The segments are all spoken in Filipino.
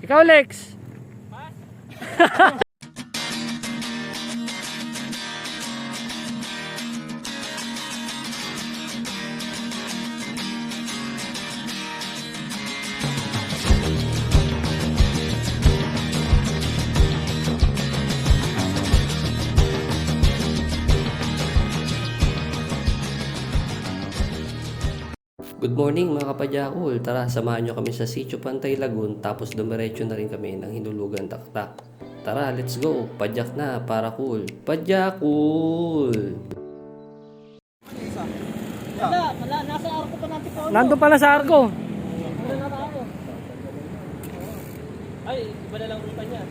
Ikaw, Lex. Good morning mga kapadyakul. Tara, samahan nyo kami sa Sitio Pantay Lagun tapos dumiretso na rin kami ng Hinulugan Taktak. Tara, let's go. Padyak na para cool. Padyakul! Wala, nasa arko pa natin po. Nandun pala sa Argo. Wala na ako. Ay, iba na lang ruta niya.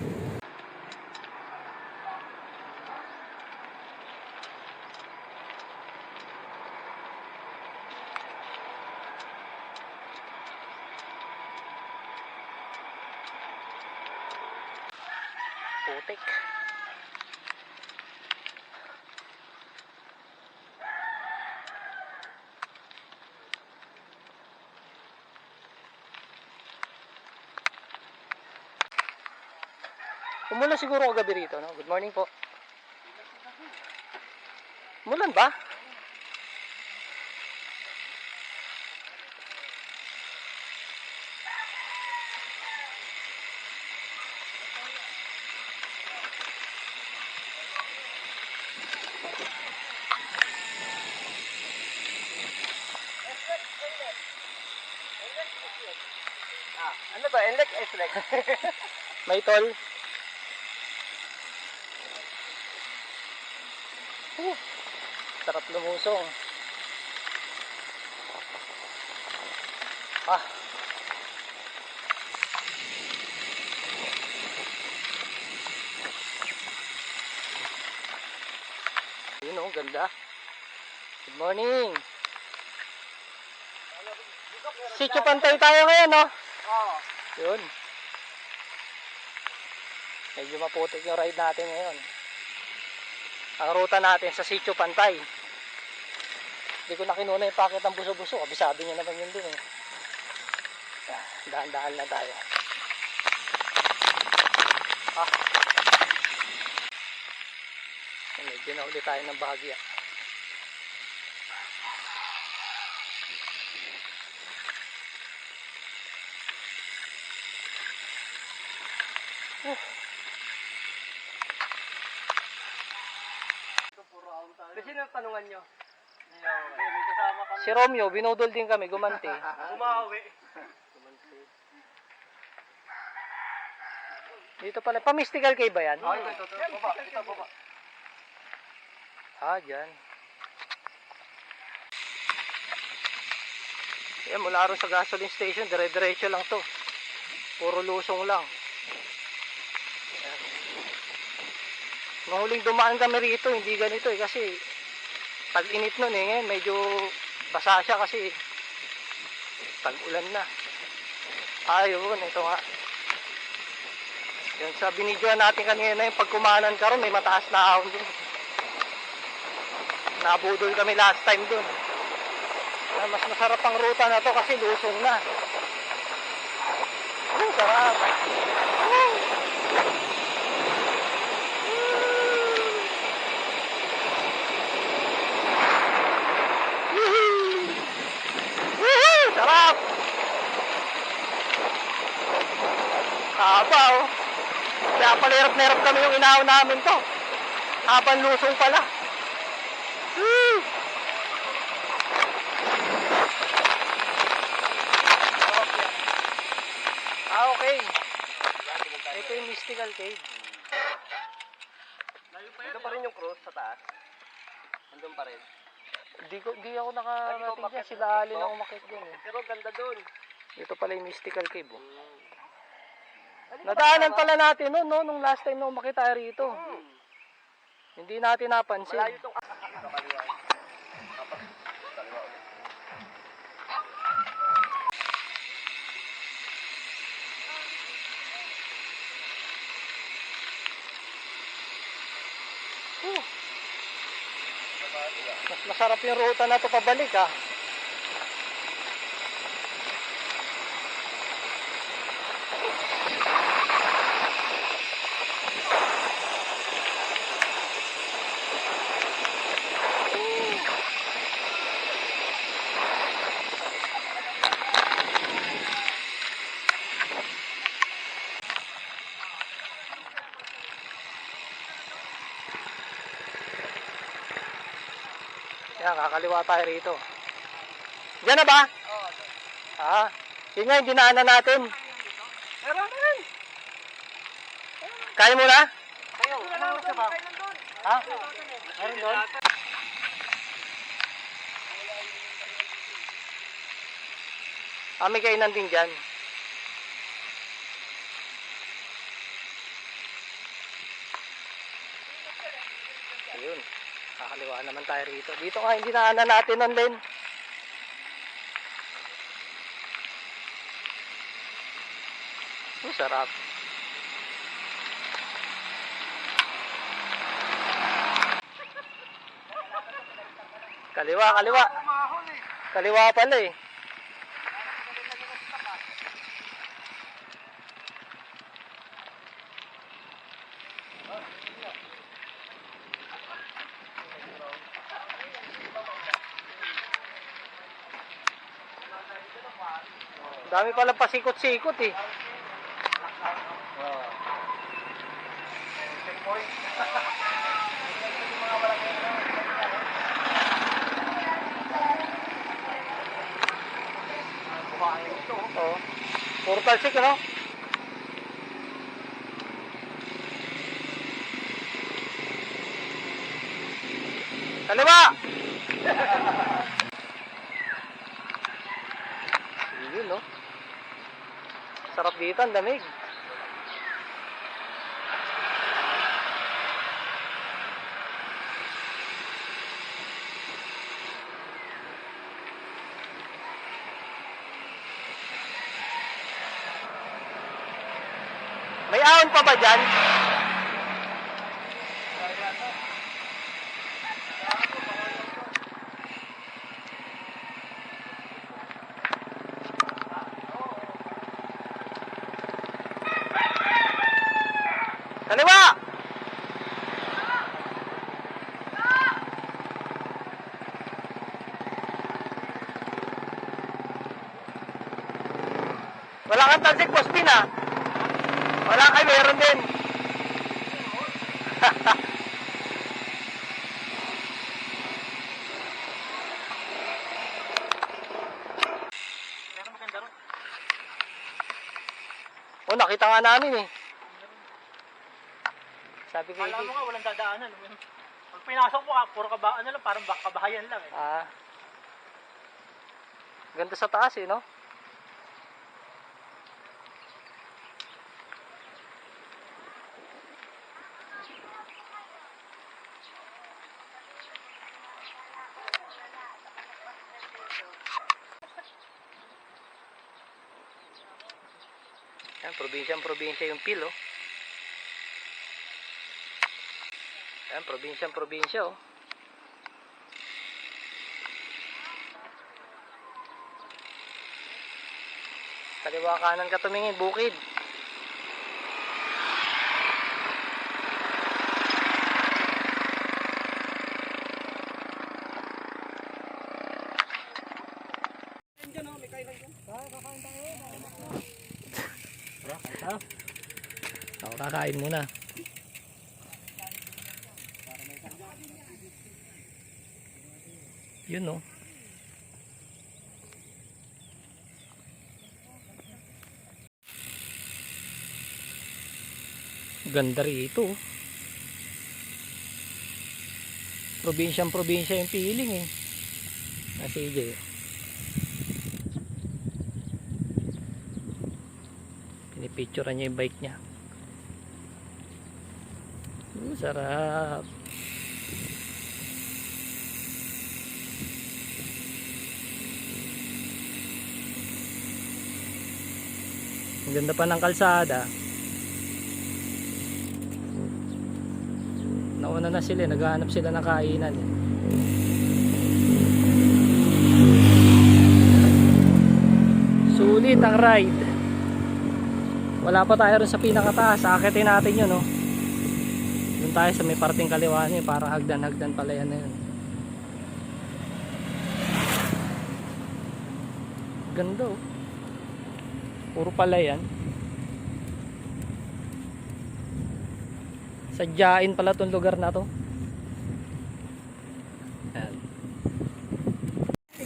Putik. Umulan siguro kagabi rito, no? Good morning po. Umulan ba? Ano ba? Elek, Eslek. May tol. Sarap lumusong. Ah. Yun oh, ganda. Good morning. Sitio Pantay tayo ngayon, no? Oo. Yun. Medyo maputik yung ride natin ngayon. Ang ruta natin sa Sitio Pantay. Hindi ko na kinuna yung packet ng buso-buso. Kabisado niya naman yun dun eh. Dahan-dahan na tayo. Ah. Medyo na ulit tayo ng bahagya. Kasi nang tanungan nyo. May kasama kami. Si Romeo, binudol din kami, gumanti. Umawi. Dito pala, pa-mystical cave ba yan? Ay, ito. Baba. Ito, baba. Ah, dyan. Yan, mula ron sa gasoline station, dire-diretso lang to. Puro lusong lang. Ayan. Nung huling dumaan kami rito, hindi ganito eh, kasi tag-init nun eh, ngayon medyo basa siya kasi tag-ulan na. Ayun, ito nga. Yan sa binidyoan natin kanina, yung pagkumanan karon may mataas na ahon din. Nabudol kami last time dun. Mas masarap ang ruta na to kasi lusong na. Sarap. Sarap. Haba oh. Kaya pala hirap kami yung inahon namin to. Habang lusong pala. Ah, okay. Ito yung mystical cave. Ito pa rin yung cross sa taas. Andun pa rin. Di ako nakarating dyan. Sila alin ang umakit dyan eh. Pero ganda dun. Ito pala yung mystical cave oh. Nadaanan pala natin no, nung last time na umakit tayo rito. Hindi natin napansin. Malayo tong... Mas masarap yung ruta na to pabalik ah. Yan, kakaliwa tayo rito. Diyan na ba? Oo. Ah, yun nga yung dinaanan natin. Meron na yan. Kaya mo na? Kayo, ano sa ba? Ha? Meron doon? Ah, may kainan din dyan. Ayun. Kakaliwa naman tayo rito. Dito nga yung dinaanan natin nun, Len. Sarap. Kaliwa, kaliwa. Kaliwa pala eh. Dami pala pasikot-sikot eh. Oo. Puro talsik, ano? Kaliwa! Yun, no? Sarap dito, ang lamig. May ahon pa ba dyan? Kaliwa! Wala kang talsik, Postin, ah. Wala kayo, meron din. Oh, nakita nga namin eh. Sabi ko Alam mo hindi. nga, walang dadaanan. Pag pinasok mo, puro kabaan na lang, parang kabahayan lang eh. Ah. Ganda sa taas eh, no? Yan, probinsya yung pil, oh. Yan, probinsya, oh. Kaliwa kanan ka tumingin, bukid. Ako kakain muna. Yun, no? Ganda rito. Probinsya yung piling eh. Sige. Pinipicturean niya yung bike niya. Sarap. Ang ganda pa ng kalsada. Nauna na sila, naghahanap sila ng kainan. Sulit ang ride. Wala pa tayo rin sa pinakataas. Akitin natin yun, no? Doon tayo sa may parting kaliwa niya, para hagdan pala yan na yun. Ganda, oh. Puro pala yan. Sadyain pala tong lugar na to. Ayan.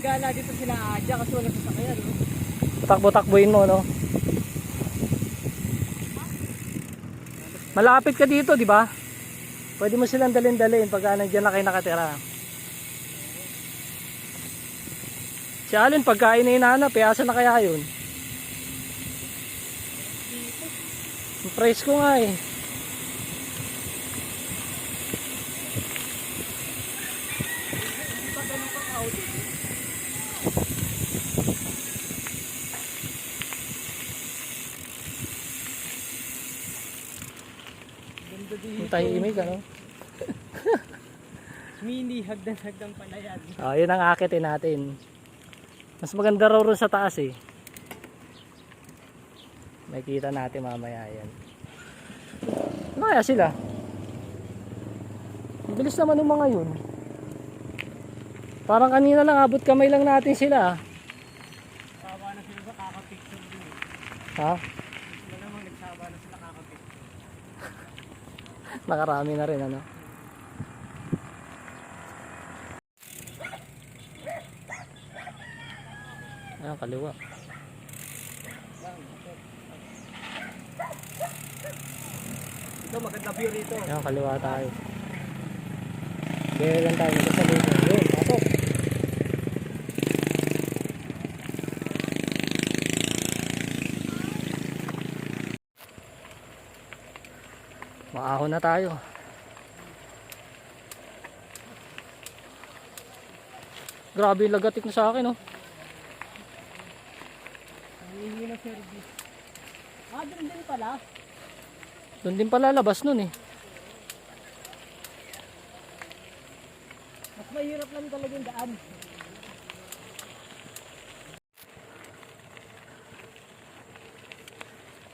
gagala dito sila Adya kasi wala sasakyan. No? Takbo-takbuin mo, no? Malapit ka dito, di ba? Pwede mo silang dalhin-dalhin pagka nandiyan na kayo nakatira. Si Allen, pagkain na hinahanap, asa na kaya yun? Ang price ko nga eh. Ang tahimik, ano? Mini, hagdan-hagdan pala yan. Yun ang akitin natin. Mas maganda raw rin sa taas eh. Makikita natin mamaya yan. Ano kaya sila? Ang bilis naman ng mga yun. Parang kanina lang, abot kamay lang natin sila. Nagsaba na sila sa kakapicture din. Ha? Wala namang nagsaba na sila kakapicture. Nakarami na rin, ano? Ayan, kaliwa. Ito maganda view rito. Ayan, kaliwa tayo. Kaya lang tayo, nagkasalito. Yun, pasok. Maahon na tayo. Grabe yung lagatik na sa akin, oh. Nangihingi na service. Doon din pala. Doon din pala labas nun eh. Mas mahirap lang talaga yung daan.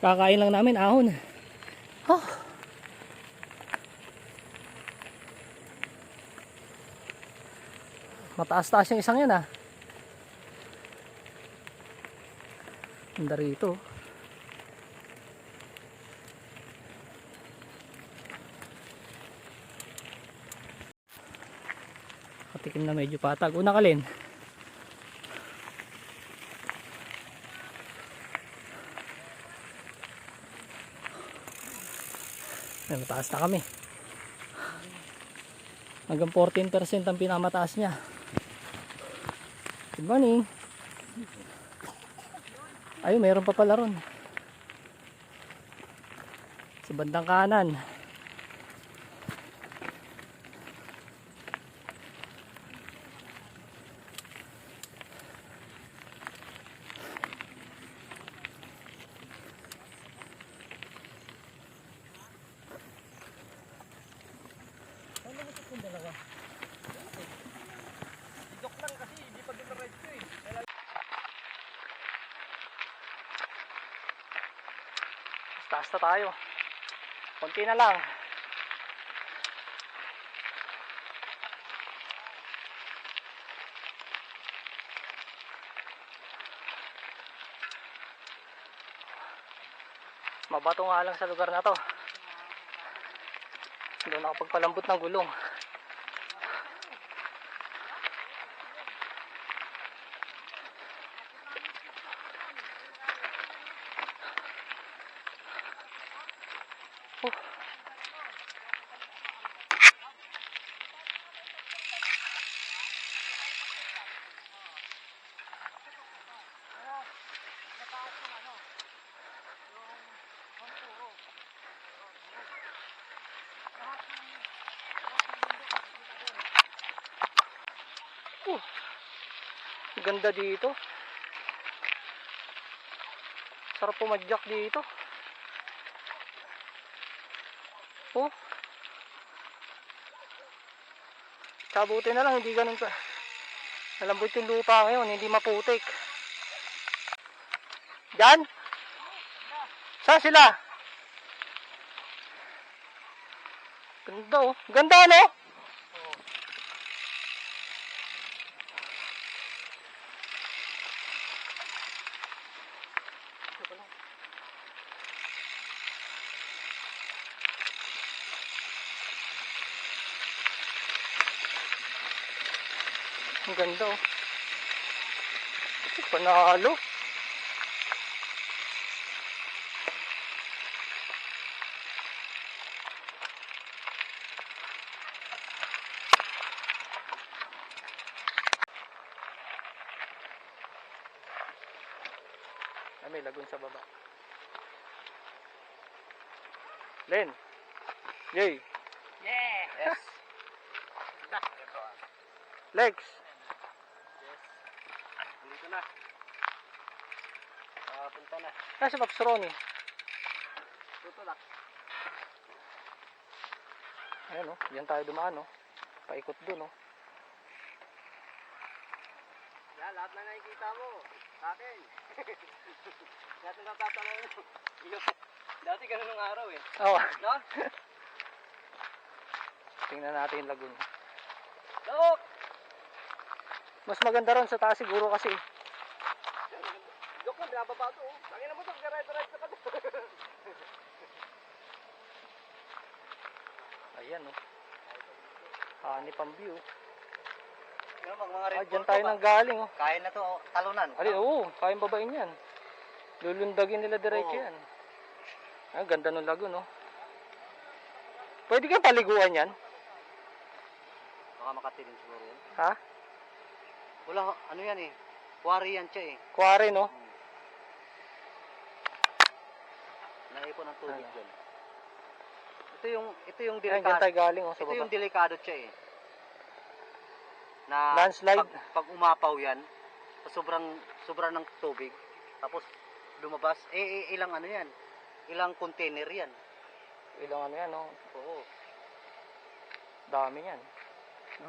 Kakain lang namin ahon. Oh. Mataas-taas yung isang yan ah. Ganda rito. Katikim na medyo patag. Una kalin. Ay, mataas na kami. Hanggang 14% ang pinamataas niya. Good morning. Ayun, mayroon pa pala ron. Sa bandang kanan. Taas na tayo. Konti na lang. Mabato nga lang sa lugar na to. Doon ako pagpalambot ng gulong. Ganda dito. Sarap pumadyak dito. Oh. Kabuti na lang, hindi ganun ka. Malambot yung lupa ngayon, hindi maputik. Diyan? Saan sila? Ganda oh. Ganda no? Ang ganda oh. Panalo. Ay, may lagun sa baba. Len. Yay. Yeah! Yes. Lex. Dito na. Punta na. Nasa Pops Ronnie. Tutulak. Ayan o, diyan tayo dumaan o. Paikot dun o. Yan, lahat na nakikita mo. Sa akin. Dati natatanong mo. Dati ganun ng araw eh. Oh. No? Tingnan natin yung lagun. Look! Mas maganda ron sa taas siguro kasi. Look mo, binababa ito. Tangin na mo ito, garayt-garayt sa kanto. Ayan o. Hanip ang view. Mga Ah, dyan tayo nang galing o. Kain na to, talunan. Alin, oo, kayang babain yan. Lulundagin nila diretso Oo. yan. Ah, ganda ng lagun o. Pwede kang paliguan yan? Baka makatilin siguro yan. Ha? Wala, ano yan eh. Quarry yan siya eh. Kuwari no? Naipon ng tubig Ano? dyan. Ito yung Ayan, dyan delikado. tayo galing o sa Ito baba. yung delikado siya eh. Na Landslide? pag umapaw yan, sobrang ng tubig, tapos lumabas, ilang ano yan, ilang container yan. Ilang ano yan o. Oo. Dami yan.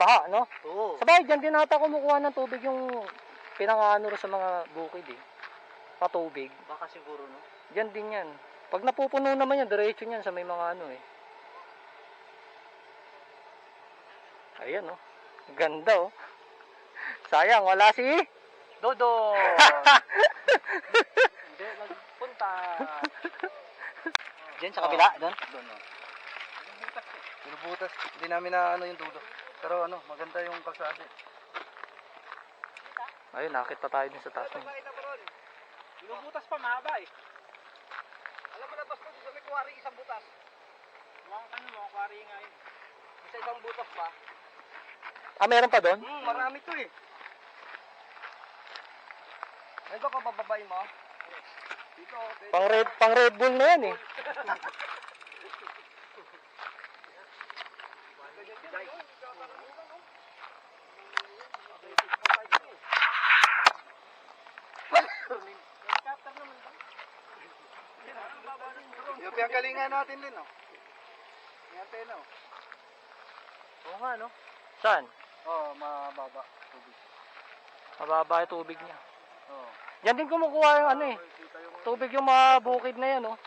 Baha no? Oo. Sabay, dyan din ata kumukuha ng tubig yung pinangano rin sa mga bukid eh. Patubig. Baka siguro no. Dyan din yan. Pag napupuno naman yan, diretso yan sa may mga ano eh. Ayan oh. Ganda oh. Sayang, wala si... Dodo! Hindi, nagpunta. Diyan sa kabila, doon? Doon, no. Binubutas. Hindi namin na ano yung dulo. Pero ano, maganda yung kalsada. Ayun, nakita tayo din sa taas niya. Binubutas pa, mahaba eh. Alam mo na, basta sa may kuwari, isang butas. Mga kuwari nga yun. Isa isang butas pa. Ah, meron pa doon? Marami to eh. Ito ka bababain mo? Dito. Pang Red Bull na yan eh. Yung pinanggalingan natin din oh. Yung antena oh. Oo nga no. Saan? Oo, mababa. Tubig. Mababa yung tubig niya. Oo. Yan din kumukuha yung ano eh. Tubig yung mga bukid na yan oh.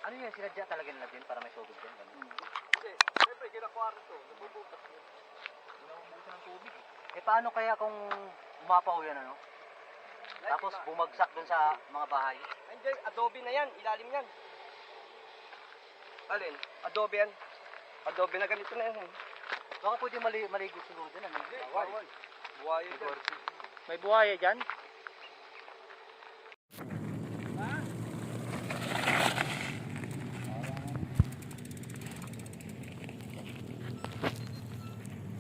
Ano yan, sinadya talaga nila din para may tubig din? Hindi. Siyempre, kinakuwari to. Nabubutas yun. Nabubutas ng tubig. Eh paano kaya kung umapaw yan ano? Tapos bumagsak dun sa mga bahay? Hindi, adobe na yan. Ilalim yan. Alin? Adobe yan. Adobe na ganito na yan. Baka pwede maligo siguro din ano? Bawal. Buhaya dyan. May buhaya dyan?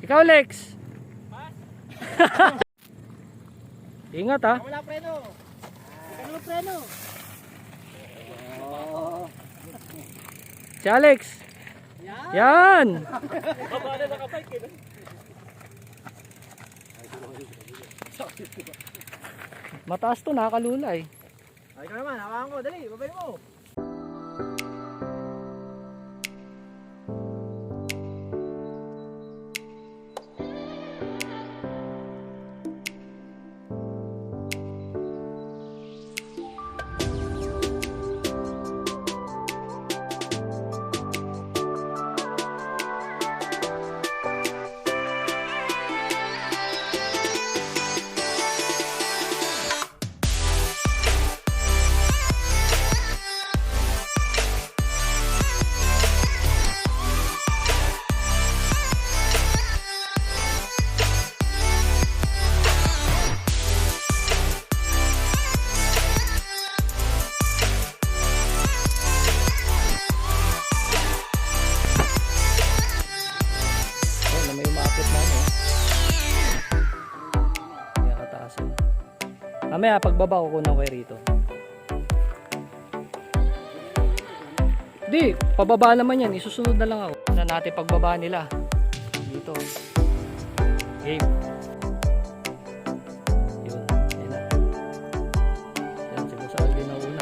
Ikaw, Lex. Ingat ha. Wala preno! Wala preno! Si Alex. Yan. Mataas to, nakakalulay. Ay ka naman, hawakan ko, dali, babay mo! Mamaya pagbaba ko kunan ko kayo rito. Di, pababa naman yan. Isusunod na lang ako. Na natin pagbaba nila. Dito. Game. Yun. Yan na. Yan, si Boss Alvin na una.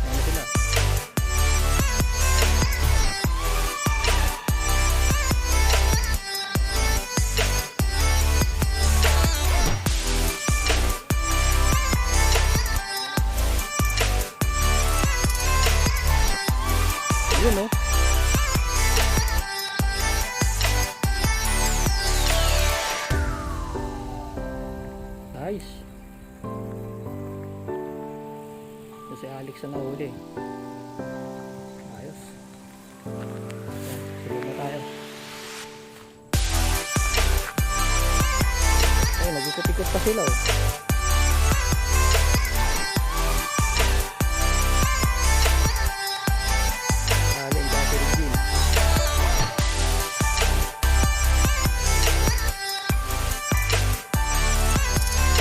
Ayan na sila. Yun oh. Nice. Ito si Alex na nahuli. Ayos. Yan, sunod na tayo. Ay, nag-ikot-ikot pa sila oh. Alin, dati rin din.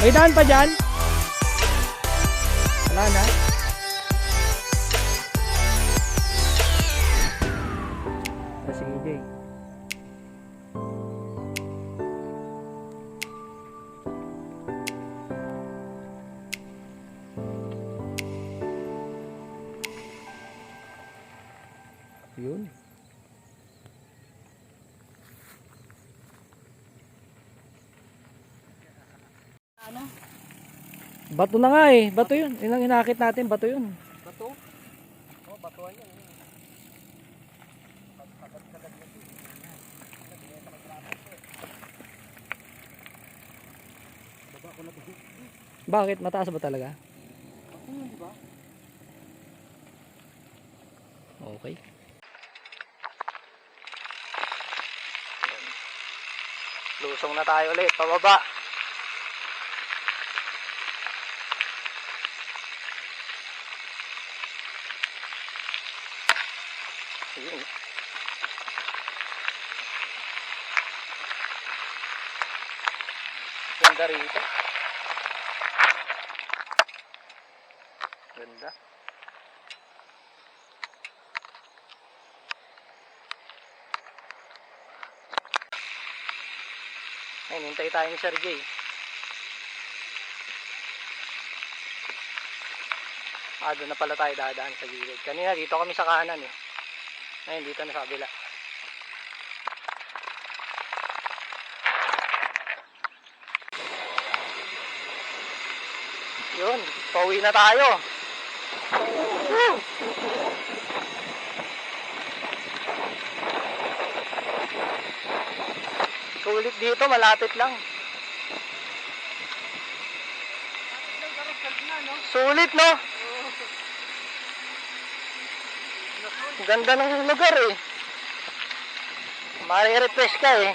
May daan pa dyan? Wala na. Sige, Jay. Yun. Bato na nga eh. Bato yun. Ilang inakit natin. Bato yun. Bato? Oh, batuan yan. Bakit? Mataas ba talaga? Okay. Lusong na tayo ulit. Pababa. Ayun. Ganda rito. Ganda. Ayun, hintay tayo ni Sir Jay. Doon na pala tayo dadaan sa gilid. Kanina dito kami sa kanan eh. Ngayon dito na sa kabila. Yun, pauwi na tayo. Woo! Sulit dito, malapit lang. Sulit no? Ganda ng lugar eh. Mare-refresh ka eh.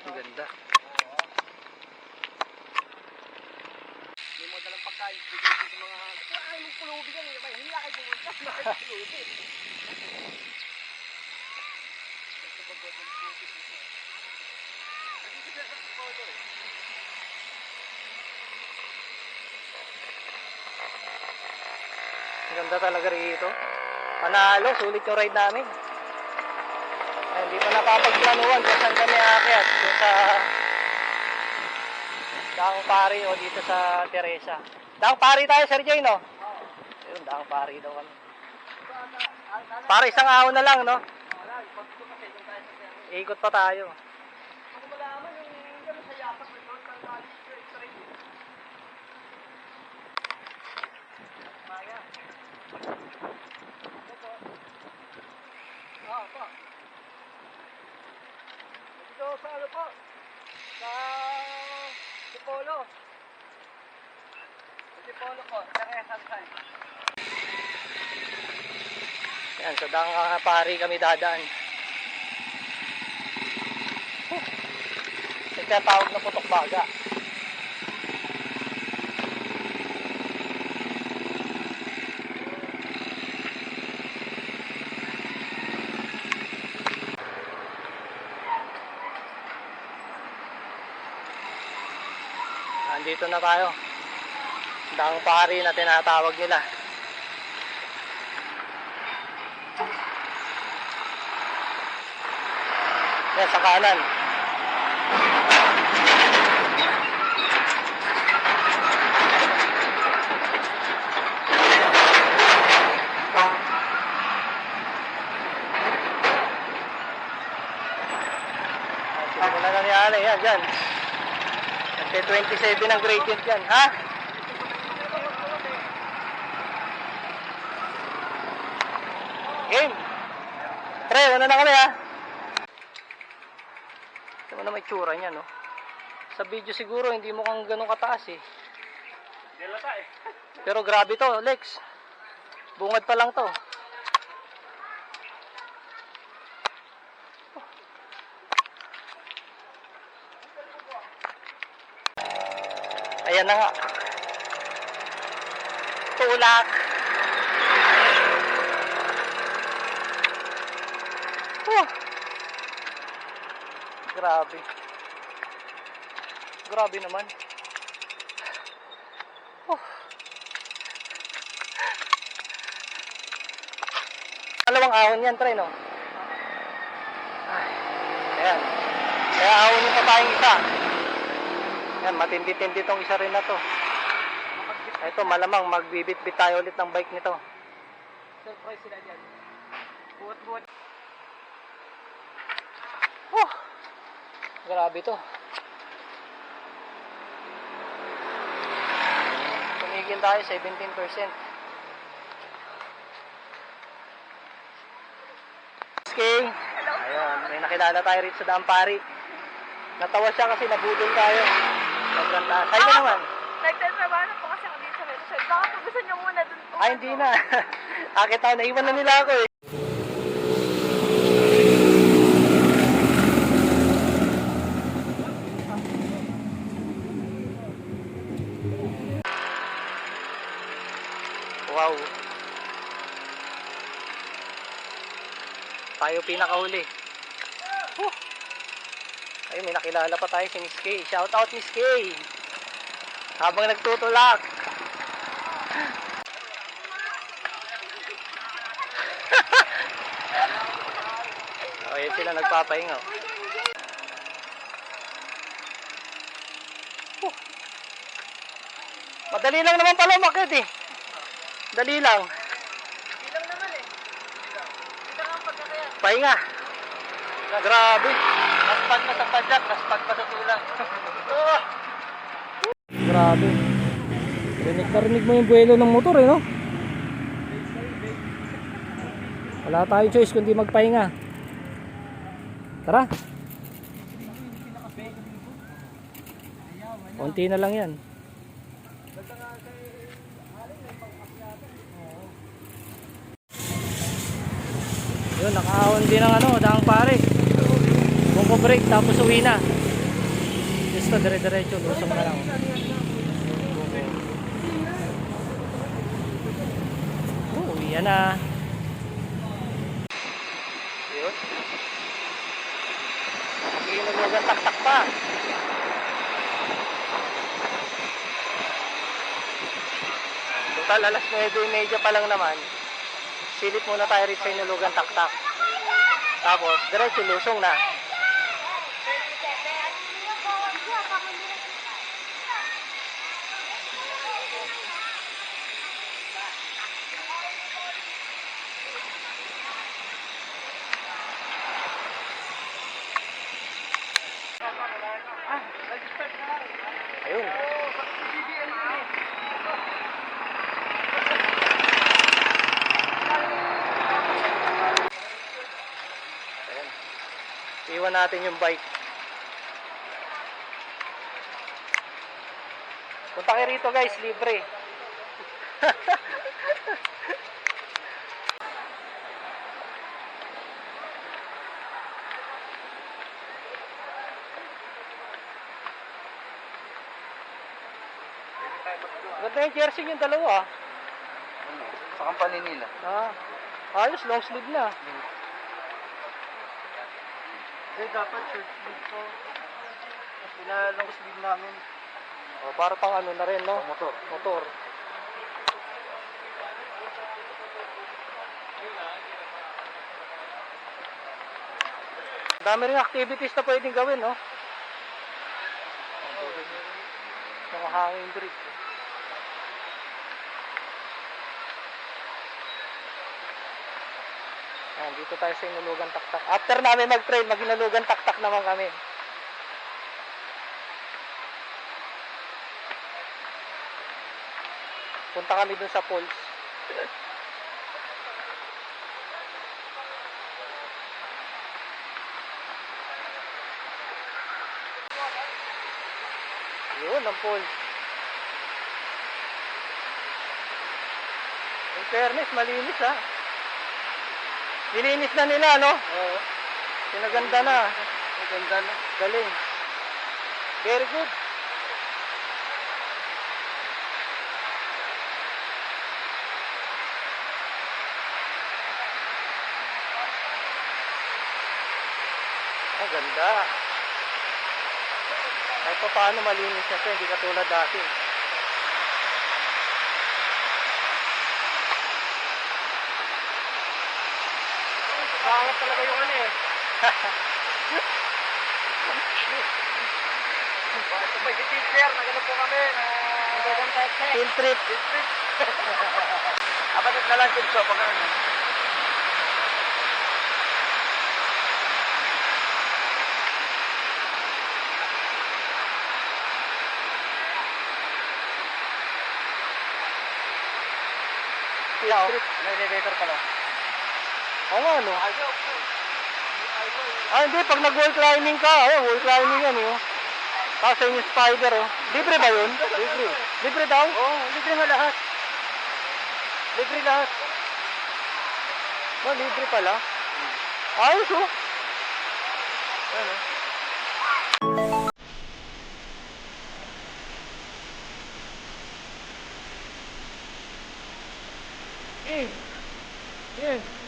Ang ganda. May mo dalang pagkain. Bigay ko sa mga... Ay, mong pulubi ka nila. Hindi na kayo pumunta. Bakit pulubi? Ang ganda talaga rito. Panalo, sulit yung ride namin. Ay, hindi pa napapagplanuhan kung saan kami aakyat. Kung sa Daang Pari o dito sa Teresa. Daang Pari tayo, Sir Jay, no? Ayun, Daang Pari daw kami. Para isang ahon na lang, no? Ikot pa tayo. Dito sa ano po? Sa Dipolo. Sa Dipolo po, Teresa side. Yan, sa Daang Pari kami dadaan. Ito tawag na Putok Baga. Nandito na tayo. Daang Pari na tinatawag nila. Yan, sa kanan. Wala na nangyari. Yan, dyan. Nagte-27 ang gradient yan. Ha? Game. Tre, ano na kami ha? Ito mo na may tsura niya, no? Sa video siguro, hindi mo kang ganun kataas eh. Dilata eh. Pero grabe to, Lex. Bungad pa lang to. Ayan na nga. Tulak. Grabe. Grabe naman. Dalawang ahon yan, pre, no? Ay, ayan. Kaya ahonin pa tayong isa. Yan, matindi-tindi tong isa rin na to. Ito, malamang magbibit-bit tayo ulit ng bike nito. Surprise sila dyan. Buot-buot. Grabe to. Tumigil tayo, 17%. Okay. Ayun, may nakilala tayo rito sa Daang Pari. Natawa siya kasi nabudol tayo. Sobrang taas. Sa'yo ka naman. Nagtatrabaho na po kasi ako dito sa website. Baka po gusto niyo muna dun po. Ay, hindi na. Akit tayo, naiwan na nila ako eh. Wow. Tayo pinakahuli. Ayun, may nakilala pa tayo si Miss Kay. Shout out Miss Kay. Habang nagtutulak. Ayun sila nagpapahinga. Madali lang naman pala umakyat eh. Dali lang. Ilang naman eh. Ito ang pagkakayat. Pahinga. Grabe. Naspag pa sa padyak, naspag pa sa tulang. Grabe. Rinig mo yung buwelo ng motor eh, no? Wala tayong choice kundi magpahinga. Tara. Konti na lang yan. Yun, nakaahon din ng Daang Pari. Bungko break, tapos uwi na. Gusto, dire-diretso, lusong na lang. Uwi yan na. Yun. Naglugan tak-tak pa. Total, alas 9:30 pa lang naman. Silip muna tayo rin sa Inulugan Taktak. Tapos, diretso lusong na. Ayun. Ayan. Iwan natin yung bike. Punta kayo rito guys, libre. Ganda yung jersey yung dalawa. Sa company nila. Ah, ayos, long sleeve na. Dapat short sleeve to. Pinalong sleeve namin. O, para pang ano na rin, no? Motor. Motor. Dami rin activities na pwedeng gawin, no? Mga hanging bridge. Ayan, dito tayo sa Inulugan Taktak. After namin mag-trail, mag-Inulugan Taktak naman kami. Punta kami dun sa falls. Yun, ang falls. In fairness, malinis ha. Nilinis na nila, no? Oo. Pinaganda na. Maganda na. Galing. Very good. Ang ganda. Kahit pa paano malinis na siya, hindi katulad dati. Bangat talaga yung ano eh. May teacher, nagano po kami na Field trip. apat na lang dito pag ano. Field trip. May elevator pala. Oo nga, no? Ah, hindi. Pag nag-wall climbing ka, ayun, wall climbing yan, eh. Tapos yung spider, oh. Libre ba yun? Libre. Libre daw? Oo, libre nga lahat. Libre lahat. Oh, libre pala. Ayos, oh. Ano? Eh. Yeah.